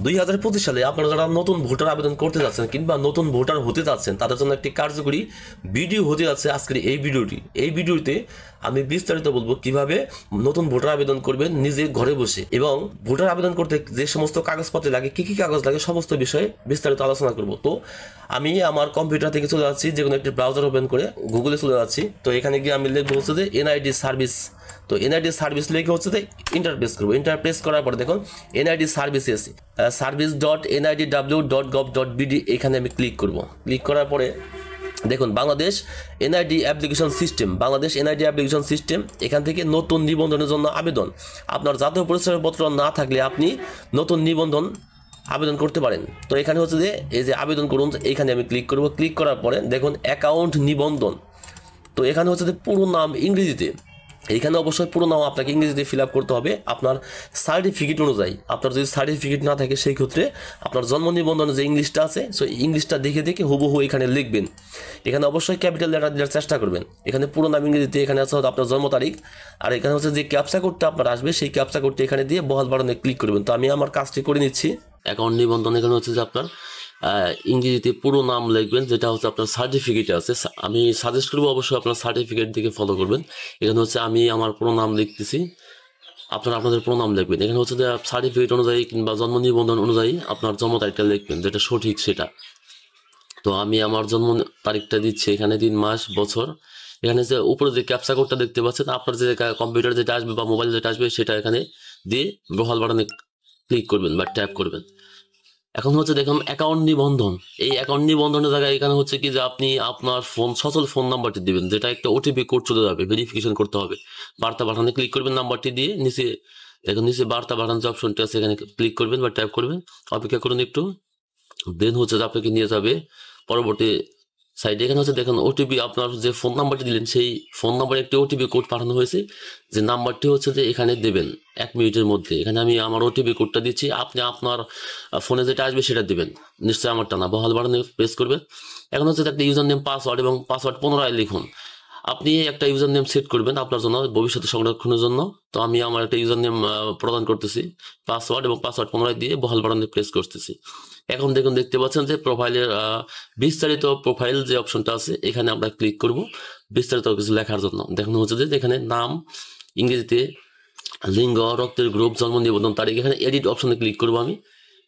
2025 সালে আপনারা যারা নতুন ভোটার আবেদন করতে যাচ্ছেন কিংবা নতুন ভোটার হতে যাচ্ছেন তাদের জন্য একটি কার্যকরী ভিডিও হতে যাচ্ছে আজকের এই ভিডিওতে আমি বিস্তারিত বলবো কিভাবে নতুন ভোটার আবেদন করবেন নিজে ঘরে বসে, এবং ভোটার আবেদন করতে যে সমস্ত কাগজপত্র লাগে, কি কি কাগজ লাগে, সমস্ত বিষয়ে বিস্তারিত আলোচনা করব। তো আমি আমার কম্পিউটার থেকে চলে যাচ্ছি, যে কোনো একটি ব্রাউজার ওপেন করে গুগলে চলে যাচ্ছি। তো এখানে গিয়ে আমি লিখবো হচ্ছে যে এনআইডি সার্ভিস। তো এনআইডি সার্ভিস লিখে হচ্ছে যে ইন্টারপ্রেস করবো। ইন্টারপ্রেস করার পরে দেখুন এনআইডি সার্ভিস এসে service.nidw.gov.bd এখানে আমি ক্লিক করব। ক্লিক করার পরে দেখুন বাংলাদেশ এনআইডি অ্যাপ্লিকেশন সিস্টেম, এখান থেকে নতুন নিবন্ধনের জন্য আবেদন। আপনার জাতীয় পরিচয়পত্র না থাকলে আপনি নতুন নিবন্ধন আবেদন করতে পারেন। তো এখানে হচ্ছে যে এই যে আবেদন করুন, এখানে আমি ক্লিক করব। ক্লিক করার পরে দেখুন অ্যাকাউন্ট নিবন্ধন। তো এখানে হচ্ছে যে পুরো নাম ইংরেজিতে, এখানে অবশ্যই পুরো নাম আপনাকে ইংরেজিতে ফিল আপ করতে হবে আপনার সার্টিফিকেট অনুযায়ী। আপনার যদি সার্টিফিকেট না থাকে সেই ক্ষেত্রে আপনার জন্ম নিবন্ধনে যে ইংলিশটা আছে সো ইংলিশটা দেখে দেখে হুবহু এখানে লিখবেন। এখানে অবশ্যই ক্যাপিটাল লেটার দেওয়ার চেষ্টা করবেন। এখানে পুরো নাম ইংরেজিতে, এখানে আছে আপনার জন্ম তারিখ, আর এখানে হচ্ছে যে ক্যাপচা কোডটা আপনার আসবে সেই ক্যাপচা কোডটা এখানে দিয়ে বহাল বাটনে ক্লিক করবেন। তো আমি আমার কাজটি করে নিচ্ছি। অ্যাকাউন্ট নিবন্ধন এখানে হচ্ছে যে আপনার ইংরেজিতে পুরো নাম লিখবেন, যেটা হচ্ছে আপনার সার্টিফিকেটে আছে। আমি সাজেস্ট করবো অবশ্যই আপনার সার্টিফিকেট দিকে ফলো করবেন। এখানে হচ্ছে আমি আমার পুরো নাম লিখতেছি, আপনারা আপনাদের পুরো নাম লিখবেন। এখানে হচ্ছে যে সার্টিফিকেট অনুযায়ী কিংবা জন্ম নিবন্ধন অনুযায়ী আপনার জন্ম তারিখটা লিখবেন, যেটা সঠিক সেটা। তো আমি আমার জন্ম তারিখটা দিচ্ছি, এখানে দিন, মাস, বছর। এখানে যে উপরে যে ক্যাপচা কোডটা দেখতে পাচ্ছেন, আপনার যে কম্পিউটার যেটা আসবে বা মোবাইল যেটা আসবে সেটা এখানে দিয়ে বহাল বাটনে ক্লিক করবেন বা ট্যাপ করবেন। এখন হচ্ছে দেখুন অ্যাকাউন্ট নিবন্ধন। এই অ্যাকাউন্ট নিবন্ধনের জায়গায় এখানে হচ্ছে কি যে আপনি আপনার সচল ফোন নাম্বারটি দিবেন, যেটা একটা ওটিপি কোড চলে যাবে, ভেরিফিকেশন করতে হবে। বার্তা পাঠানো ক্লিক করবেন, নাম্বারটি দিয়ে নিচে দেখুন নিচে বার্তা পাঠানোর যে অপশনটি আছে এখানে ক্লিক করবেন বা ট্যাপ করবেন। অপেক্ষা করুন একটু, দেন হচ্ছে যে আপনাকে নিয়ে যাবে পরবর্তী সাইডে। এখানে হচ্ছে দেখুন ওটিপি, আপনার যে ফোন নাম্বারটি দিলেন সেই ফোন নাম্বারে একটি ওটিপি কোড পাঠানো হয়েছে, যে নাম্বারটি হচ্ছে যে এখানে দেবেন 1 মিনিটের মধ্যে। এখানে আমি আমার ওটিপি কোডটা দিচ্ছি, আপনি আপনার ফোনে যেটা আসবে সেটা দিবেন, নিশ্চয়ই আমারটা না। বহাল বাটনে প্রেস করবেন। এখন হচ্ছে একটা ইউজার নেম, পাসওয়ার্ড এবং পাসওয়ার্ড পুনরায় লিখুন। আপনি একটা ইউজার নেম সেট করবেন আপনার জন্য ভবিষ্যতে সংরক্ষণের জন্য। তো আমি আমার একটা ইউজার নেম প্রদান করতেছি, পাসওয়ার্ড এবং পাসওয়ার্ড পুনরায় দিয়ে বহাল বাটনে প্রেস করতেছি। এখন দেখুন দেখতে পাচ্ছেন যে প্রোফাইলের বিস্তারিত প্রোফাইল যে অপশনটা আছে এখানে আমরা ক্লিক করব বিস্তারিত কিছু লেখার জন্য। দেখুন হচ্ছে যে এখানে নাম ইংরেজিতে, লিঙ্গ, রক্তের গ্রুপ, জন্ম নিবন্ধন তারিখ। এখানে এডিট অপশনে ক্লিক করবো আমি।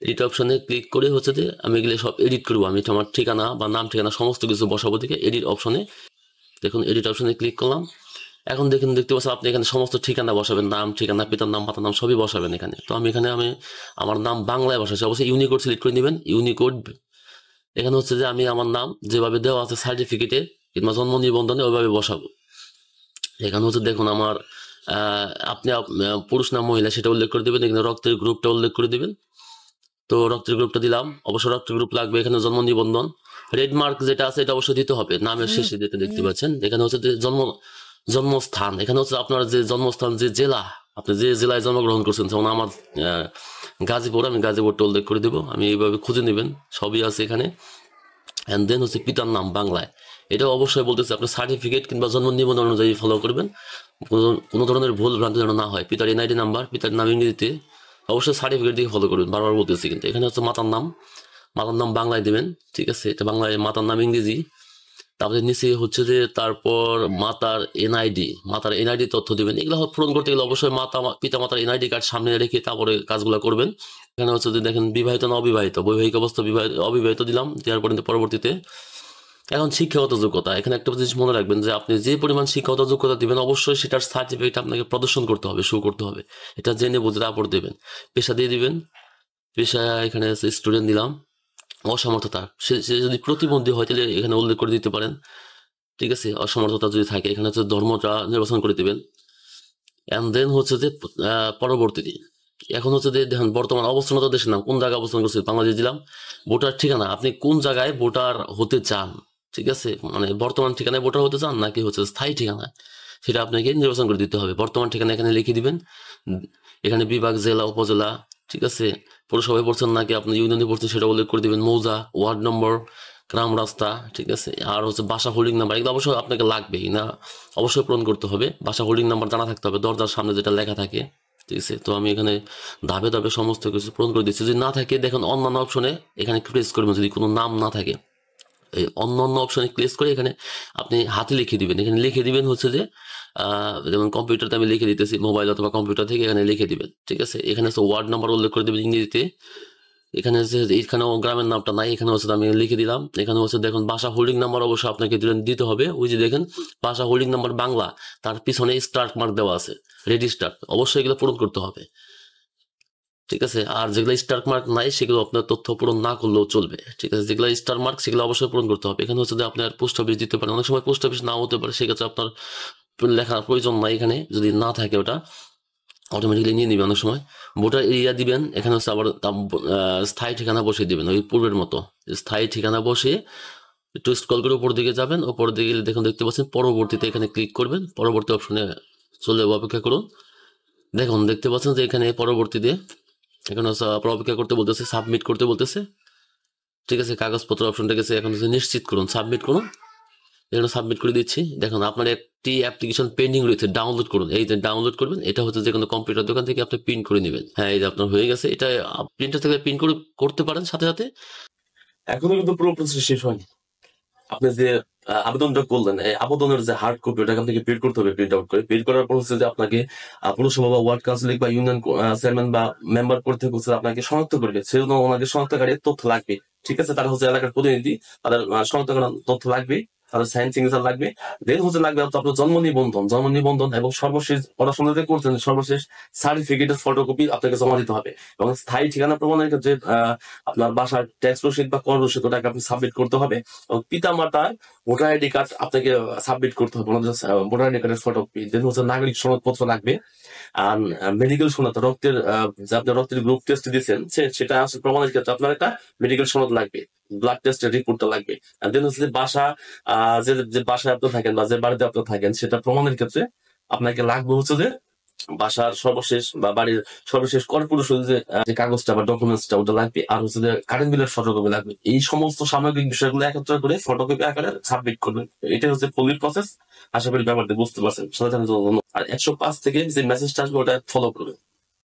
এডিট অপশনে ক্লিক করে হচ্ছে যে আমি এগুলো সব এডিট করবো। আমি আমার ঠিকানা বা নাম ঠিকানা সমস্ত কিছু বসাবো দিকে এডিট অপশনে। দেখুন এডিট অপশনে ক্লিক করলাম। এখন দেখুন দেখতে পাচ্ছেন আপনি এখানে সমস্ত ঠিকানা বসাবেন, নাম, ঠিকানা, পিতার নাম, মাতার নাম সবই বসাবেন এখানে। তো আমি এখানে আমার নাম বাংলায় বসাচ্ছি, অবশ্যই ইউনিকোড সিলেক্ট করে নেবেন, ইউনিকোড। এখানে হচ্ছে যে আমি আমার নাম যেভাবে দেওয়া আছে সার্টিফিকেটে কিংবা জন্ম নিবন্ধনে ওইভাবে বসাবো। এখানে হচ্ছে দেখুন আমার আপনি পুরুষ না মহিলা সেটা উল্লেখ করে দেবেন। এখানে রক্তের গ্রুপটা উল্লেখ করে দেবেন। তো রক্তের গ্রুপটা দিলাম, অবশ্যই রক্তের গ্রুপ লাগবে। এখানে জন্ম নিবন্ধন রেড মার্ক যেটা আছে এটা অবশ্যই দিতে হবে নামের শেষে, যেটা দেখতে পাচ্ছেন। এখানে হচ্ছে যে জন্মস্থান, এখানে হচ্ছে আপনার যে জন্মস্থান, যে জেলা, আপনি যে জেলায় জন্মগ্রহণ করছেন। যেমন আমার গাজীপুর, আমি গাজীপুরটা উল্লেখ করে দেবো। আমি এইভাবে খুঁজে নেবেন, সবই আছে এখানে। অ্যান্ড দেন হচ্ছে পিতার নাম বাংলায়। এটাও অবশ্যই বলতেছে আপনার সার্টিফিকেট কিংবা জন্ম নিবন্ধন অনুযায়ী ফলো করবেন, কোনো ধরনের ভুল ভ্রান্তি যেন না হয়। পিতার এনআইডি নাম্বার, পিতার নাম ইংরেজিতে, অবশ্যই সার্টিফিকেট দিয়ে ফলো করবেন, বারবার বলতেছি। কিন্তু এখানে হচ্ছে মাতার নাম বাংলায় দেবেন, ঠিক আছে। এটা বাংলায়, মাতার নাম ইংরেজি। তারপরে নিচে হচ্ছে যে তারপর মাতার এনআইডি তথ্য দেবেন। এগুলো পূরণ করতে গেলে অবশ্যই পিতা মাতার এনআইডি কার্ড সামনে রেখে তারপরে কাজগুলো করবেন। এখানে হচ্ছে যে দেখেন বিবাহিত না অবিবাহিত, বৈবাহিক অবস্থা অবিবাহিত দিলাম, দেওয়ার পরবর্তীতে এখন শিক্ষাগত যোগ্যতা। এখানে একটা জিনিস মনে রাখবেন যে আপনি যে পরিমাণ শিক্ষাগত যোগ্যতা দিবেন অবশ্যই সেটার সার্টিফিকেট আপনাকে প্রদর্শন করতে হবে, শো করতে হবে। এটা জেনে বুঝে তারপর দেবেন। পেশা দিয়ে দিবেন, পেশা এখানে স্টুডেন্ট দিলাম। অসমর্থতা, সে যদি প্রতিবন্ধী হয় তাহলে এখানে উল্লেখ করে দিতে পারেন, ঠিক আছে। অসমর্থতা যদি থাকে এখানে হচ্ছে ধর্মটা নির্বাচন করে দেবেন। অ্যান্ড দেন হচ্ছে যে পরবর্তীতে এখন হচ্ছে যে দেখেন বর্তমান অবস্থানগত দেশের নাম, কোন জায়গায় অবস্থান করছে বাংলাদেশ দিলাম। ভোটার ঠিকানা, আপনি কোন জায়গায় ভোটার হতে চান, ঠিক আছে। মানে বর্তমান ঠিকানায় ভোটার হতে চান নাকি হচ্ছে স্থায়ী ঠিকানা, সেটা আপনাকে নির্বাচন করে দিতে হবে। বর্তমান ঠিকানা এখানে লিখে দিবেন। এখানে বিভাগ, জেলা, উপজেলা, ঠিক আছে। পৌরসভায় পড়ছেন নাকি আপনি ইউনিয়নে পড়ছেন সেটা উল্লেখ করে দিবেন। মৌজা, ওয়ার্ড নম্বর, গ্রাম, রাস্তা, ঠিক আছে। আর হচ্ছে বাসা হোল্ডিং নাম্বার, এগুলো অবশ্যই আপনাকে লাগবেই না, অবশ্যই পূরণ করতে হবে। বাসা হোল্ডিং নাম্বার জানা থাকতে হবে, দরজার সামনে যেটা লেখা থাকে ঠিক আছে, তো আমি এখানে ধাপে ধাপে সমস্ত কিছু পূরণ করে দিচ্ছি। যদি না থাকে দেখুন অন্যান্য অপশনে এখানে প্রেস করবেন, যদি কোনো নাম না থাকে এই অন্য অন্য অপশনে প্লেস করে এখানে আপনি হাতে লিখে দিবেন। এখানে লিখে দিবেন হচ্ছে যে যেমন কম্পিউটারতে আমি লিখে দিতেছি, মোবাইল অথবা কম্পিউটার থেকে এখানে লিখে দিবেন। ঠিক আছে, এখানে হচ্ছে ওয়ার্ড নাম্বার উল্লেখ করে দেবেন ইংরেজিতে। এখানে হচ্ছে এখানেও গ্রামের নামটা নাই, এখানে হচ্ছে আমি লিখে দিলাম। এখানে হচ্ছে দেখুন ভাষা হোল্ডিং নাম্বার অবশ্যই আপনাকে দিতে হবে। ওই যে দেখেন ভাষা হোল্ডিং নাম্বার বাংলা, তার পিছনে স্টার্ট মার্ক দেওয়া আছে, রেডি স্টার্ট, অবশ্যই এগুলো পূরণ করতে হবে। ঠিক আছে, আর যেগুলো স্টার মার্ক নাই সেগুলো আপনার তথ্য পূরণ না করলেও চলবে। ঠিক আছে, যেগুলো স্টার মার্ক সেগুলো অবশ্যই পূরণ করতে হবে। এখানে হচ্ছে যে আপনার পোস্ট অফিস দিতে পারেন, অনেক সময় পোস্ট অফিস নাও হতে পারে, সেক্ষেত্রে আপনার লেখার প্রয়োজন নাই। এখানে যদি না থাকে ওটা অটোমেটিকলি নিয়ে নিবে অনেক সময়। ভোটার এরিয়া দিবেন, এখানে হচ্ছে আবার স্থায়ী ঠিকানা বসিয়ে দিবেন ওই পূর্বের মতো। স্থায়ী ঠিকানা বসিয়ে একটু স্ক্রল করে উপর দিকে যাবেন, উপর দিকে গেলে দেখুন দেখতে পাচ্ছেন পরবর্তীতে, এখানে ক্লিক করবেন, পরবর্তী অপশনে চলে যাবো, অপেক্ষা করুন। দেখুন দেখতে পাচ্ছেন যে এখানে পরবর্তীতে এখানে আপনার অপেক্ষা করতে বলতেছে, সাবমিট করতে বলতেছে। ঠিক আছে, কাগজপত্র অপশনটা গেছে, এখন হচ্ছে নিশ্চিত করুন, সাবমিট করুন। এখানে সাবমিট করে দিচ্ছি। দেখুন আপনার একটি অ্যাপ্লিকেশন পেন্ডিং রয়েছে, ডাউনলোড করুন। এই যে ডাউনলোড করবেন, এটা হচ্ছে যে কোনো কম্পিউটার দোকান থেকে আপনি প্রিন্ট করে নেবেন। হ্যাঁ, এই যে আপনার হয়ে গেছে, এটা প্রিন্টার থেকে প্রিন্ট করে করতে পারেন সাথে সাথে। এখনো কিন্তু পুরো প্রসেস শেষ হয়নি। আপনি যে আবেদনটা করলেন, এই আবেদনের যে হার্ড কপি, ওটাকে আপনাকে প্রিন্ট করতে হবে, প্রিন্ট আউট করে। প্রিন্ট করার পর হচ্ছে যে আপনাকে পৌরসভা বা ওয়ার্ড কাউন্সিল বা ইউনিয়ন চেয়ারম্যান বা মেম্বার করতে হচ্ছে আপনাকে শনাক্ত করবে, সেজন্য ওনাকে শনাক্তকারী তথ্য লাগবে। ঠিক আছে, তারা হচ্ছে এলাকার প্রতিনিধি, তাদের শনাক্তকরণ তথ্য লাগবে, তাদের সাইন সিগনেচার লাগবে। দেন হচ্ছে লাগবে আপনার জন্ম নিবন্ধন এবং সর্বশেষ পড়াশোনা যে করছেন সর্বশেষ সার্টিফিকেটের ফটোকপি আপনাকে জমা দিতে হবে। এবং স্থায়ী ঠিকানা প্রমাণের ক্ষেত্রে আপনার বাসার ট্যাক্স রসিদ বা কর রসিদ, ওটাকে আপনি সাবমিট করতে হবে। এবং পিতা মাতার ভোটার আইডি কার্ড আপনাকে সাবমিট করতে হবে, ভোটার আইডি কার্ডের ফটোকপি। দেন হচ্ছে নাগরিক সনদপত্র লাগবে। আর মেডিকেল সনদ, রক্তের যে আপনি রক্তের গ্রুপ টেস্ট দিয়েছেন সেটা আসলে প্রমাণের ক্ষেত্রে আপনার একটা মেডিকেল সনদ লাগবে, ব্লাড টেস্টের রিপোর্টটা লাগবে। আর দেন হচ্ছে যে বাসা, যে বাসায় আপনি থাকেন বা যে বাড়িতে আপনি থাকেন সেটা প্রমাণের ক্ষেত্রে আপনাকে লাগবে হচ্ছে যে বাসার সর্বশেষ বা বাড়ির সর্বশেষ কর্পোরেশন যে কাগজটা বা ডকুমেন্টসটা, ওটা লাগবে। আর হচ্ছে যে কারেন্ট বিলের ফটোকপি লাগবে। এই সমস্ত সামগ্রিক বিষয়গুলো একত্র করে ফটোকপি আকারে সাবমিট করবেন। এটা হচ্ছে ফুল প্রসেস। আশা করি ব্যাপারটা বুঝতে পারছেন। আর 105 থেকে যে মেসেজটা আসবে ওটা ফলো করবেন।